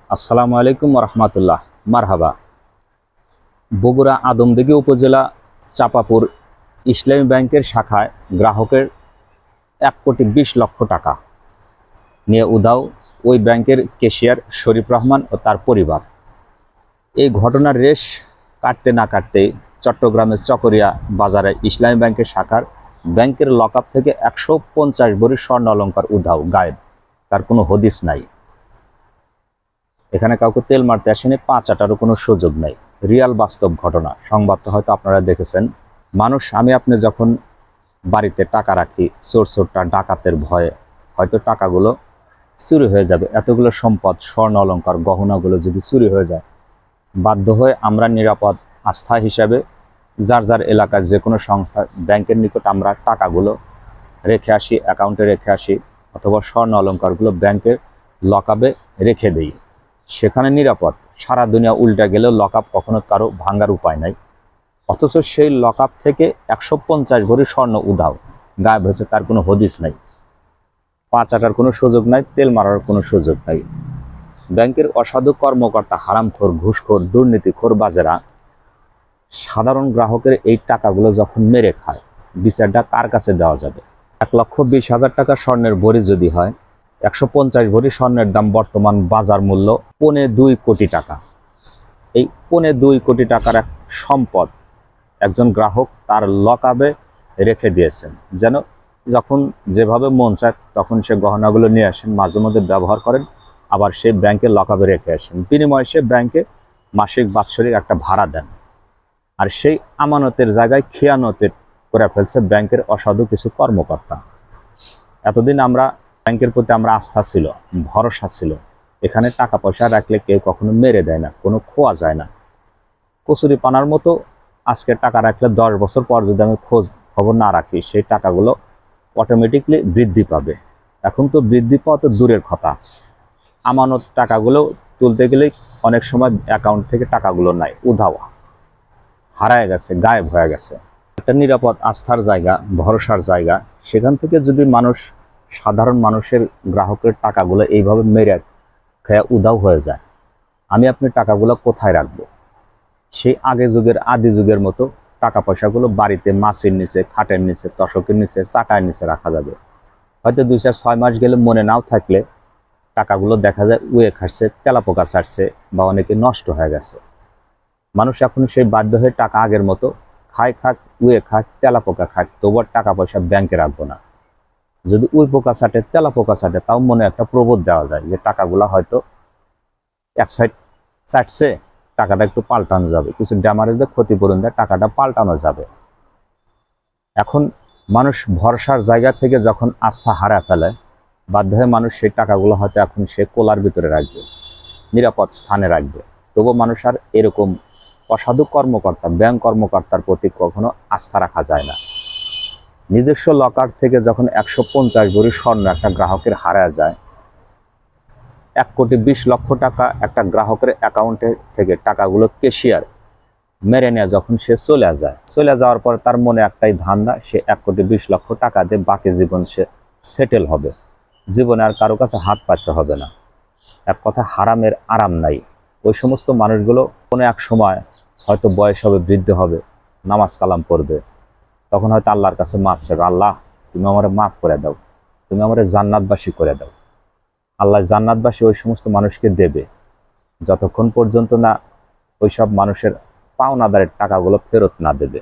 আসসালামু আলাইকুম রহমতুল্লাহ। মারহাবা। বগুড়া আদমদীঘি উপজেলা চাপাপুর ইসলামী ব্যাংকের শাখায় গ্রাহকের 1,20,00,000 টাকা নিয়ে উধাও ওই ব্যাংকের ক্যাশিয়ার শরীফ রহমান ও তার পরিবার। এই ঘটনার রেশ কাটতে না কাটতেই চট্টগ্রামের চকরিয়া বাজারে ইসলামী ব্যাংকের শাখার ব্যাংকের লকআপ থেকে 150 ভরি স্বর্ণ অলংকার উধাও, গায়েব। তার কোনো হদিস নাই। এখানে কাউকে তেল মারতে আসেনি, পাঁচ আটারও কোনো সুযোগ নেই। রিয়াল বাস্তব ঘটনা। সংবাদটা হয়তো আপনারা দেখেছেন। আমি আপনি যখন বাড়িতে টাকা রাখি, চোরটা ডাকাতের ভয়ে হয়তো টাকাগুলো চুরি হয়ে যাবে। এতগুলো সম্পদ, স্বর্ণ অলংকার, গহনাগুলো যদি চুরি হয়ে যায়, বাধ্য হয়ে আমরা নিরাপদ আস্থা হিসাবে যার যার এলাকার যে কোনো সংস্থা ব্যাংকের নিকট আমরা টাকাগুলো রেখে আসি, অ্যাকাউন্টে রেখে আসি, অথবা স্বর্ণ অলংকারগুলো ব্যাংকের লকআপে রেখে দেই। সেখানে নিরাপদ। সারা দুনিয়া উল্টা গেলেও লকআপ কখনো কারো ভাঙার উপায় নাই। অথচ সেই লকআপ থেকে 150 ভরি স্বর্ণ উধাও, গায়েব হয়েছে। তার কোনো হদিস নাই। পাঁচ আটার কোনো সুযোগ নাই, তেল মারার কোনো সুযোগ নাই। ব্যাংকের অসাধু কর্মকর্তা, হারামখোর, ঘুষখোর, দুর্নীতিখোর বাজেরা সাধারণ গ্রাহকের এই টাকাগুলো যখন মেরে খায়, বিচারটা কার কাছে দেওয়া যাবে? 1,20,000 টাকা স্বর্ণের ভরি যদি হয়, 150 ভরি স্বর্ণের দাম বর্তমান বাজার মূল্য 2.25 কোটি টাকা। এই 2.25 কোটি টাকার এক সম্পদ একজন গ্রাহক তার লকআপে রেখে দিয়েছেন, যেন যখন যেভাবে মন চায় তখন সে গহনাগুলো নিয়ে আসেন, মাঝে মধ্যে ব্যবহার করেন, আবার সে ব্যাংকে লকআপে রেখে আসেন। বিনিময়ে সে ব্যাংকে মাসিক বাৎসরিক একটা ভাড়া দেন। আর সেই আমানতের জায়গায় খেয়ানতের করে ফেলছে ব্যাংকের অসাধু কিছু কর্মকর্তা। এতদিন ব্যাংকের প্রতি আমরা আস্থা ছিল, ভরসা ছিল। এখানে টাকা পয়সা রাখলে কেউ কখনো মেরে দেয় না, কোনো খোয়া যায় না। কচুরি পানার মতো আজকে টাকা রাখলে 10 বছর পর যদি আমি খোঁজ খবর না রাখি, সেই টাকাগুলো অটোমেটিকলি বৃদ্ধি পাবে। এখন তো বৃদ্ধি পাওয়া তো দূরের কথা, আমানত টাকাগুলো তুলতে গেলেই অনেক সময় অ্যাকাউন্ট থেকে টাকাগুলো নাই, উধাও, হারায় গেছে, গায়েব হয়ে গেছে। একটা নিরাপদ আস্থার জায়গা, ভরসার জায়গা, সেখান থেকে যদি সাধারণ মানুষের, গ্রাহকের টাকাগুলো এইভাবে মেরে খেয়ে উধাও হয়ে যায়, আমি আপনি টাকাগুলো কোথায় রাখবো? সেই আদি যুগের মতো টাকা পয়সাগুলো বাড়িতে মাছের নিচে, খাটের নিচে, তশকের নিচে, চাটার নিচে রাখা যাবে। হয়তো 2-4-6 মাস গেলে মনে নাও থাকলে টাকাগুলো দেখা যায় উয়ে খাচ্ছে, তেলাপোকা ছাড়ছে, বা অনেকে নষ্ট হয়ে গেছে। মানুষ এখন সেই বাধ্য হয়ে টাকা আগের মতো খায়, খাক, উয়ে খাক, তেলাপোকা খাক, তবু টাকা পয়সা ব্যাংকে রাখবো না। যদি উই পোকা চাটে, তেলাপোকা চাটে, তাও মনে একটা প্রবোধ দেওয়া যায় যে টাকাগুলো হয়তো এক সাইড চাটছে, টাকাটা একটু পাল্টানো যাবে, কিছু ড্যামারেজ দিয়ে, ক্ষতিপূরণ দিয়ে টাকাটা পাল্টানো যাবে। এখন মানুষ ভরসার জায়গা থেকে যখন আস্থা হারায় ফেলে, বাধ্য হয়ে মানুষ সেই টাকাগুলো হয়তো এখন সে কোলার ভিতরে রাখবে, নিরাপদ স্থানে রাখবে। তবু মানুষ আর এরকম অসাধু কর্মকর্তা, ব্যাংক কর্মকর্তার প্রতি কখনো আস্থা রাখা যায় না। নিজস্ব লকার থেকে যখন 150 ভরি স্বর্ণ একটা গ্রাহকের হারায় যায়, 1,20,00,000 টাকা একটা গ্রাহকের অ্যাকাউন্টে থেকে টাকাগুলো ক্যাশিয়ার মেরে নেয়, যখন সে চলে যাওয়ার পর তার মনে একটাই ধান্দা, সে 1,20,00,000 টাকা দিয়ে বাকি জীবন সে সেটেল হবে। জীবনে আর কারো কাছে হাত পাততে হবে না। এক কথা, হারামের আরাম নাই। ওই সমস্ত মানুষগুলো কোনো এক সময় হয়তো বয়স হবে, বৃদ্ধ হবে, নামাজ কালাম পড়বে, তখন হয়তো আল্লাহর কাছে মাপ চাইবে, আল্লাহ তুমি আমারে মাফ করে দাও, তুমি আমারে জান্নাতবাসী করে দাও। আল্লাহ জান্নাতবাসী ওই সমস্ত মানুষকে দেবে, যতক্ষণ পর্যন্ত না ওইসব মানুষের পাওনাদারের টাকাগুলো ফেরত না দেবে।